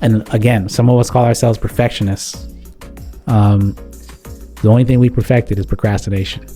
And again, some of us call ourselves perfectionists. The only thing we perfected is procrastination.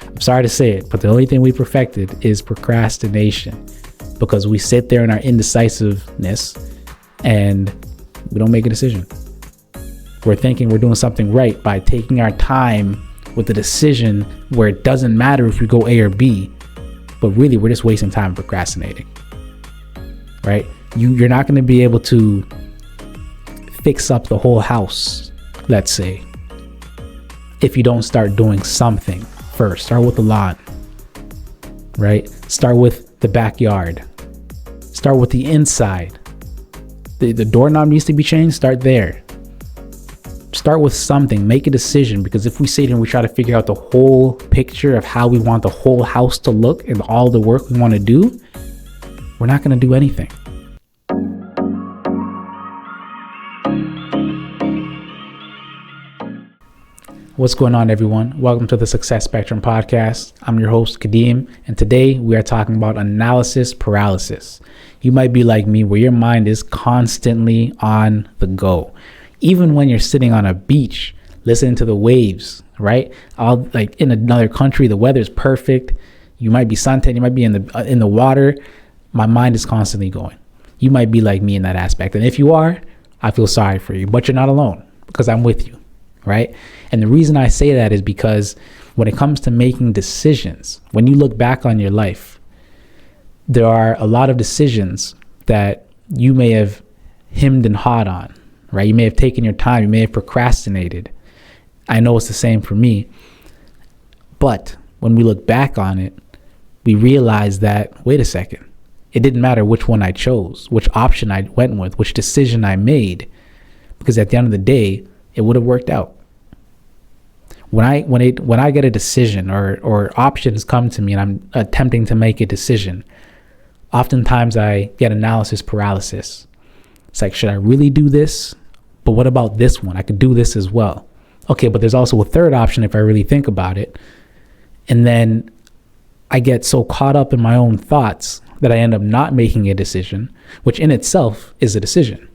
I'm sorry to say it, but the only thing we perfected is procrastination, because we sit there in our indecisiveness and we don't make a decision. We're thinking we're doing something right by taking our time with a decision where it doesn't matter if we go A or B, but really we're just wasting time procrastinating, right? You're not going to be able to fix up the whole house, let's say, if you don't start doing something first. Start with the lawn, right? Start with the backyard. Start with the inside. The doorknob needs to be changed. Start there. Start with something. Make a decision, because if we sit here and we try to figure out the whole picture of how we want the whole house to look and all the work we want to do, we're not going to do anything. What's going on, everyone? Welcome to the Success Spectrum Podcast. I'm your host, Kadeem, and today we are talking about analysis paralysis. You might be like me, where your mind is constantly on the go. Even when you're sitting on a beach, listening to the waves, right? Like in another country, the weather's perfect. You might be suntan, you might be in the water. My mind is constantly going. You might be like me in that aspect. And if you are, I feel sorry for you, but you're not alone, because I'm with you. Right? And the reason I say that is because when it comes to making decisions, when you look back on your life, there are a lot of decisions that you may have hemmed and hawed on, right? You may have taken your time, you may have procrastinated. I know it's the same for me. But when we look back on it, we realize that, wait a second, it didn't matter which one I chose, which option I went with, which decision I made, because at the end of the day, it would have worked out. When I get a decision or options come to me and I'm attempting to make a decision, oftentimes I get analysis paralysis. It's like, should I really do this? But what about this one? I could do this as well. Okay, but there's also a third option if I really think about it. And then I get so caught up in my own thoughts that I end up not making a decision, which in itself is a decision.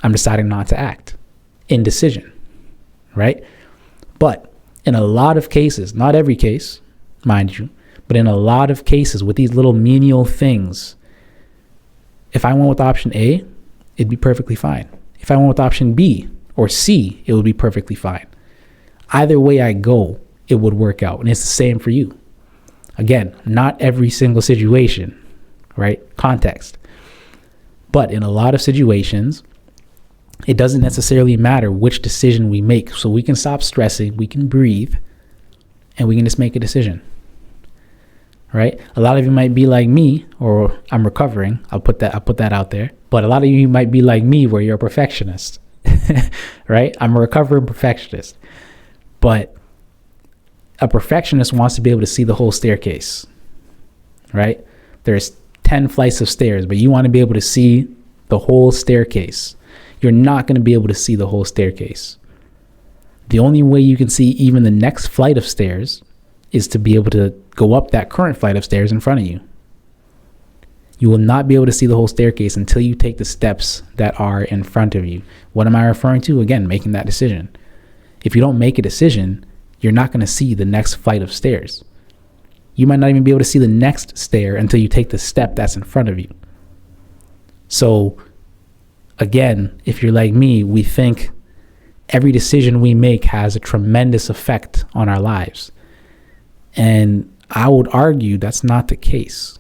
I'm deciding not to act. Indecision, right? But in a lot of cases, not every case, mind you, but in a lot of cases with these little menial things, if I went with option A, it'd be perfectly fine. If I went with option B or C, it would be perfectly fine. Either way I go, it would work out. And it's the same for you. Again, not every single situation, right? Context. But in a lot of situations, it doesn't necessarily matter which decision we make. So we can stop stressing, we can breathe, and we can just make a decision, right? A lot of you might be like me, or I'm recovering. I'll put that out there. But a lot of you might be like me, where you're a perfectionist, right? I'm a recovering perfectionist. But a perfectionist wants to be able to see the whole staircase, right? There's 10 flights of stairs, but you want to be able to see the whole staircase. You're not going to be able to see the whole staircase. The only way you can see even the next flight of stairs is to be able to go up that current flight of stairs in front of you. You will not be able to see the whole staircase until you take the steps that are in front of you. What am I referring to? Again, making that decision. If you don't make a decision, you're not going to see the next flight of stairs. You might not even be able to see the next stair until you take the step that's in front of you. So again, if you're like me, we think every decision we make has a tremendous effect on our lives. And I would argue that's not the case.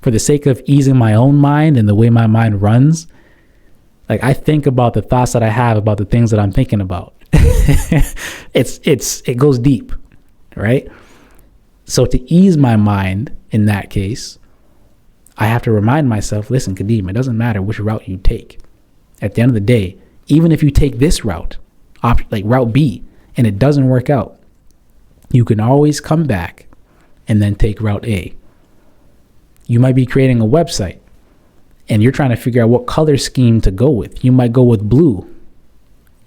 For the sake of easing my own mind and the way my mind runs, like I think about the thoughts that I have about the things that I'm thinking about. It goes deep, right? So to ease my mind in that case, I have to remind myself, listen, Kadeem, it doesn't matter which route you take. At the end of the day, even if you take this route, like route B, and it doesn't work out, you can always come back and then take route A. You might be creating a website and you're trying to figure out what color scheme to go with. You might go with blue.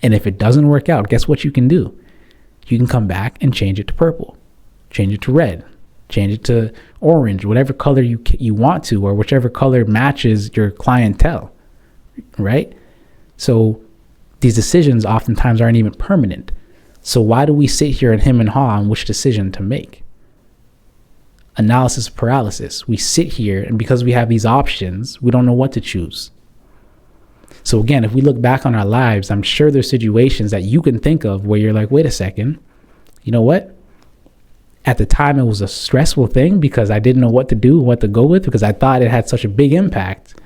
And if it doesn't work out, guess what you can do? You can come back and change it to purple, change it to red, change it to orange, whatever color you want to, or whichever color matches your clientele. right? So these decisions oftentimes aren't even permanent. So why do we sit here and hem and haw on which decision to make? Analysis paralysis. We sit here, and because we have these options, we don't know what to choose. So again, if we look back on our lives, I'm sure there's situations that you can think of where you're like, wait a second, you know what? At the time, it was a stressful thing because I didn't know what to do, what to go with, because I thought it had such a big impact.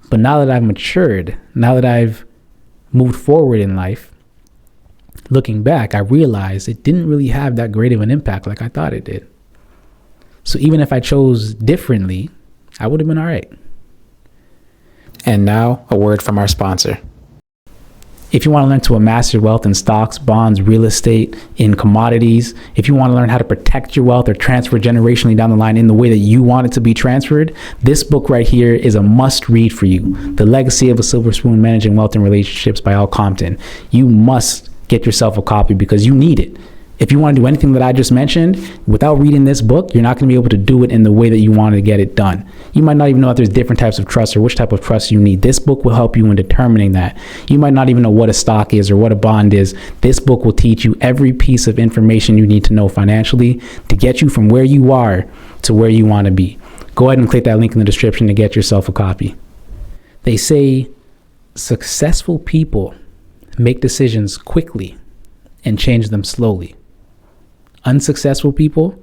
But now that I've matured, now that I've moved forward in life, looking back, I realized it didn't really have that great of an impact like I thought it did. So even if I chose differently, I would have been all right. And now, a word from our sponsor. If you want to learn to amass your wealth in stocks, bonds, real estate, in commodities, if you want to learn how to protect your wealth or transfer generationally down the line in the way that you want it to be transferred, this book right here is a must read for you. The Legacy of a Silver Spoon: Managing Wealth and Relationships by Al Compton. You must get yourself a copy because you need it. If you want to do anything that I just mentioned, without reading this book, you're not going to be able to do it in the way that you want to get it done. You might not even know if there's different types of trust or which type of trust you need. This book will help you in determining that. You might not even know what a stock is or what a bond is. This book will teach you every piece of information you need to know financially to get you from where you are to where you want to be. Go ahead and click that link in the description to get yourself a copy. They say successful people make decisions quickly and change them slowly. Unsuccessful people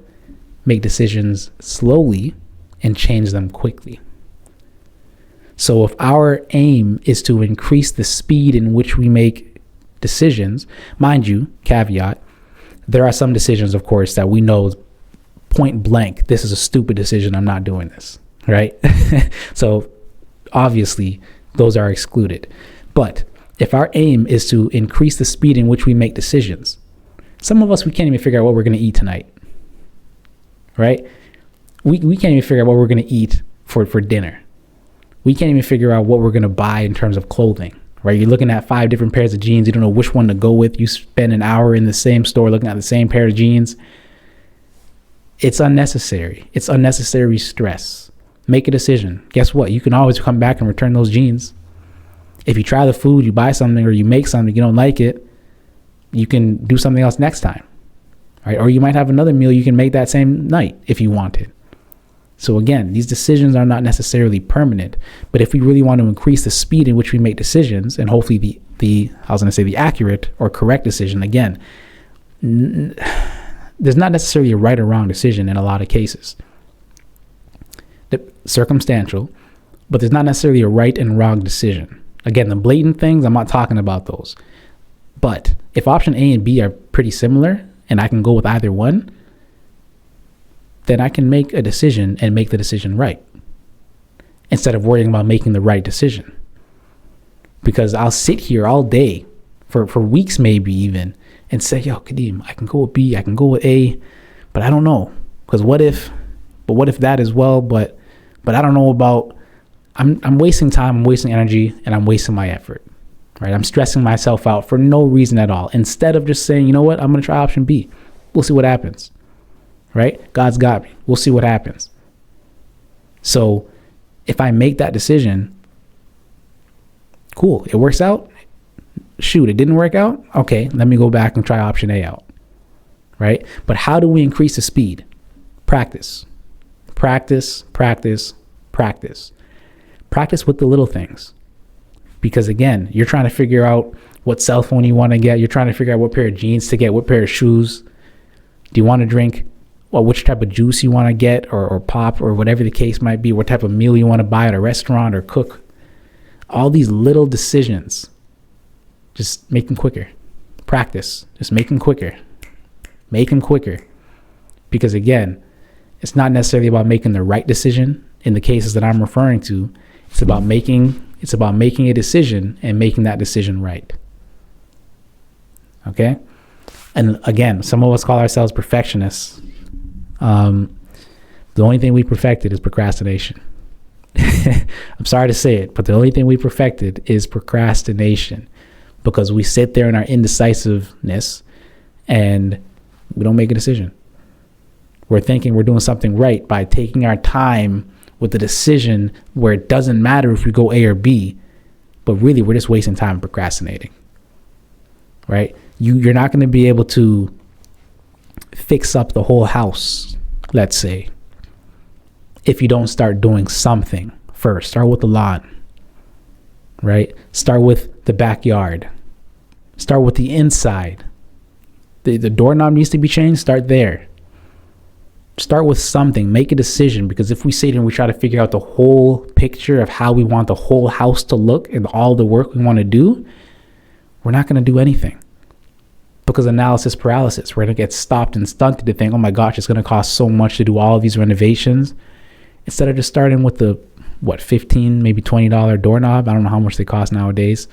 make decisions slowly and change them quickly. So if our aim is to increase the speed in which we make decisions, mind you, caveat, there are some decisions, of course, that we know point blank, this is a stupid decision, I'm not doing this, right? So obviously those are excluded. But if our aim is to increase the speed in which we make decisions, some of us, we can't even figure out what we're going to eat tonight, right? We can't even figure out what we're going to eat for dinner. We can't even figure out what we're going to buy in terms of clothing, right? You're looking at 5 different pairs of jeans. You don't know which one to go with. You spend an hour in the same store looking at the same pair of jeans. It's unnecessary. It's unnecessary stress. Make a decision. Guess what? You can always come back and return those jeans. If you try the food, you buy something or you make something, you don't like it, you can do something else next time, right? Or you might have another meal you can make that same night if you wanted. So again, these decisions are not necessarily permanent, but if we really want to increase the speed in which we make decisions and hopefully the accurate or correct decision, again, there's not necessarily a right or wrong decision in a lot of cases. Circumstantial, but there's not necessarily a right and wrong decision. Again, the blatant things, I'm not talking about those. But if option A and B are pretty similar and I can go with either one, then I can make a decision and make the decision right instead of worrying about making the right decision. Because I'll sit here all day for weeks, maybe even, and say, yo, Kadeem, I can go with B, I can go with A, but I don't know. Because what if that as well? But I don't know about, I'm wasting time, I'm wasting energy, and I'm wasting my effort. Right? I'm stressing myself out for no reason at all. Instead of just saying, you know what, I'm going to try option B. We'll see what happens. Right? God's got me. We'll see what happens. So if I make that decision, cool, it works out. Shoot, it didn't work out. Okay, let me go back and try option A out. Right? But how do we increase the speed? Practice. Practice, practice, practice. Practice with the little things. Because again, you're trying to figure out what cell phone you want to get. You're trying to figure out what pair of jeans to get, what pair of shoes. Do you want to drink? Well, which type of juice you want to get or pop or whatever the case might be. What type of meal you want to buy at a restaurant or cook. All these little decisions, just make them quicker. Practice. Just make them quicker. Make them quicker. Because again, it's not necessarily about making the right decision in the cases that I'm referring to. It's about making a decision and making that decision right. Okay? And again, some of us call ourselves perfectionists. The only thing we perfected is procrastination. I'm sorry to say it, but the only thing we perfected is procrastination, because we sit there in our indecisiveness and we don't make a decision. We're thinking we're doing something right by taking our time with the decision where it doesn't matter if we go A or B, but really we're just wasting time procrastinating, right? You're not going to be able to fix up the whole house, let's say, if you don't start doing something first. Start with the lawn, right? Start with the backyard. Start with the inside. The doorknob needs to be changed. Start there. Start with something. Make a decision, because if we sit here and we try to figure out the whole picture of how we want the whole house to look and all the work we want to do, we're not going to do anything, because analysis paralysis. We're going to get stopped and stunted to think, oh my gosh, it's going to cost so much to do all of these renovations, instead of just starting with the $15, maybe $20 doorknob. I don't know how much they cost nowadays,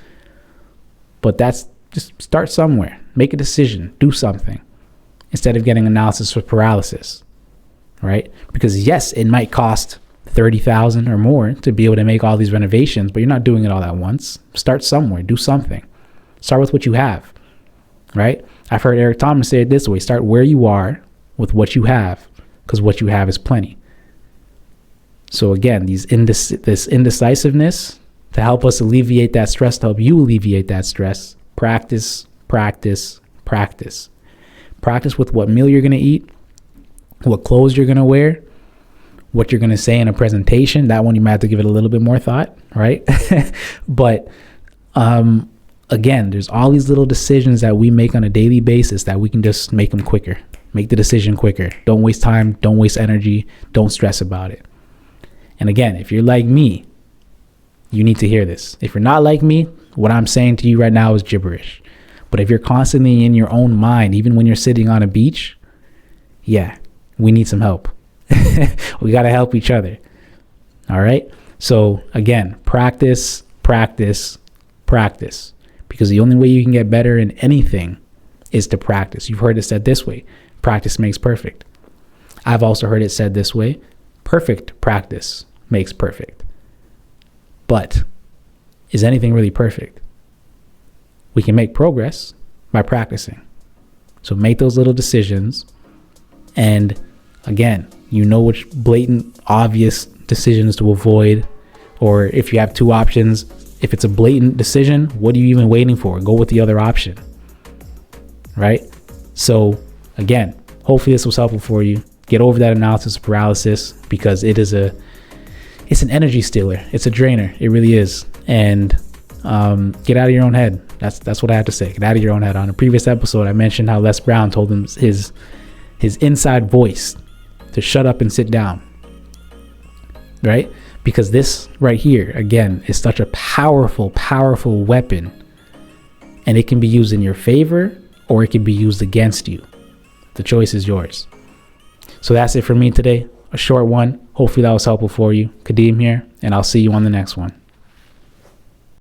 but that's just start somewhere. Make a decision. Do something instead of getting analysis paralysis. Right? Because yes, it might cost $30,000 or more to be able to make all these renovations, but you're not doing it all at once. Start somewhere. Do something. Start with what you have. Right? I've heard Eric Thomas say it this way: start where you are with what you have, because what you have is plenty. So again, this indecisiveness, to help us alleviate that stress, to help you alleviate that stress, practice, practice, practice. Practice with what meal you're going to eat, what clothes you're going to wear, what you're going to say in a presentation. That one you might have to give it a little bit more thought, right? But again, there's all these little decisions that we make on a daily basis that we can just make them quicker. Make the decision quicker. Don't waste time. Don't waste energy. Don't stress about it. And again, if you're like me, you need to hear this. If you're not like me, what I'm saying to you right now is gibberish. But if you're constantly in your own mind, even when you're sitting on a beach, yeah, we need some help. We got to help each other. All right. So again, practice, practice, practice, because the only way you can get better in anything is to practice. You've heard it said this way: practice makes perfect. I've also heard it said this way: perfect practice makes perfect. But is anything really perfect? We can make progress by practicing. So make those little decisions. And again, you know which blatant, obvious decisions to avoid. Or if you have two options, if it's a blatant decision, what are you even waiting for? Go with the other option. Right? So again, hopefully this was helpful for you. Get over that analysis paralysis, because it's an energy stealer. It's a drainer. It really is. And get out of your own head. That's what I have to say. Get out of your own head. On a previous episode, I mentioned how Les Brown told him his inside voice to shut up and sit down. Right? Because this right here, again, is such a powerful, powerful weapon. And it can be used in your favor, or it can be used against you. The choice is yours. So that's it for me today. A short one. Hopefully that was helpful for you. Kadeem here, and I'll see you on the next one.